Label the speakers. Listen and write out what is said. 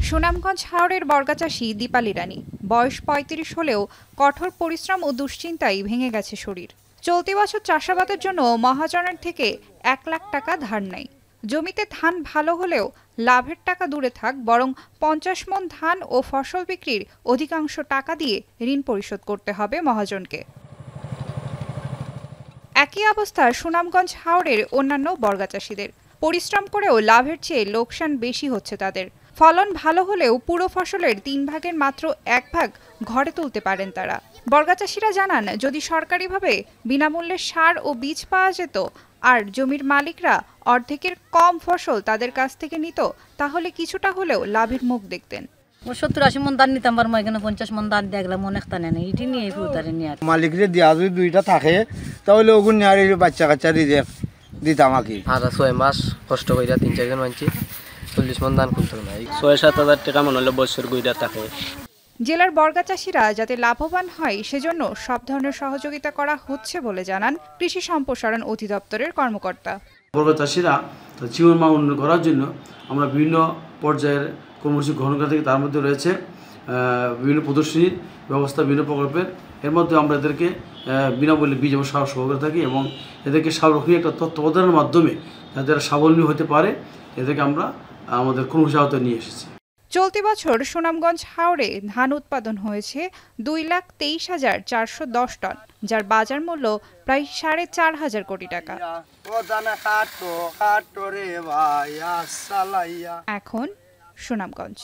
Speaker 1: সুনামগঞ্জ হাওরের বর্গাচাষী দীপালি রানী বয়স ৩৫ হলেও কঠোর পরিশ্রম ও দুশ্চিন্তায় ভেঙে গেছে শরীর। চলতি বছর চাষাবাদের জন্য মহাজনের থেকে ১ লাখ টাকা ধার নেয়। জমিতে ধান ভালো হলেও লাভের টাকা দূরে থাক, বরং ৫০ মণ ধান ও ফসল বিক্রির অধিকাংশ টাকা দিয়ে ঋণ পরিশোধ করতে হবে মহাজনকে। একই অবস্থা সুনামগঞ্জ হাওরের অন্যান্য বর্গাচাষীদের। পরিশ্রম করেও লাভের চেয়ে লোকসান বেশি হচ্ছে তাদের। ফলন ভালো হলেও পুরো ফসলের ৩ ভাগের মাত্র ১ ভাগ ঘরে তুলতে পারেন তারা। বর্গাচাষীরা জানান, যদি সরকারিভাবে বিনামূল্যে সার ও বীজ পাওয়া যেত আর জমির মালিকরা অর্ধেকের কম ফসল তাদের কাছ থেকে নিত, তাহলে কিছুটা হলেও লাভের মুখ দেখতেন।
Speaker 2: ৭০-৮০ মণ ধান নিতাম, পারবো এখানে ৫০ মণ ধান দেখলাম অনেক টানে নেই, এটি নিয়ে ফুটারে নিয়ে
Speaker 3: মালিকরে দেওয়া যদি 2টা থাকে তাহলে ওগুন নিয়ে বাচ্চা কাচ্চা দিতাম আর কি।
Speaker 4: আর 6 মাস কষ্ট করে ৩-৪ জন মানছি ৪০ মণ ধান খুলতে নাই।
Speaker 5: ৬-৭ হাজার টাকা মনে হলে বছর গুইরা থাকে।
Speaker 1: জেলার বর্গাচাষীরা যাতে লাভবান হয় সেজন্য সব ধরনের সহযোগিতা করা হচ্ছে বলে জানান কৃষি সম্প্রসারণ অধিদপ্তরের কর্মকর্তা।
Speaker 6: বর্গাচাষীরা তার জীবন মান উন্নয়ন করার জন্য আমরা বিভিন্ন পর্যায়ের কর্মসূচি গ্রহণ করে থাকি। তার মধ্যে রয়েছে বিভিন্ন প্রদর্শনীর ব্যবস্থা, বিভিন্ন প্রকল্পের। এর মধ্যে আমরা এদেরকে বিনামূল্যে বীজ এবং সার সরবরাহ করে থাকি এবং এদেরকে সার্বক্ষণিক একটা তত্ত্বাবধানের মাধ্যমে যাতে এরা স্বাবলম্বী হতে পারে, এদেরকে আমরা আমাদের কর্মসূচি আওতায় নিয়ে এসেছি।
Speaker 1: চলতি বছর সুনামগঞ্জ হাওরে ধান উৎপাদন হয়েছে ২,২৩,৪১০ টন, যার বাজার মূল্য প্রায় ৪,৫০০ কোটি টাকা। এখন সুনামগঞ্জ।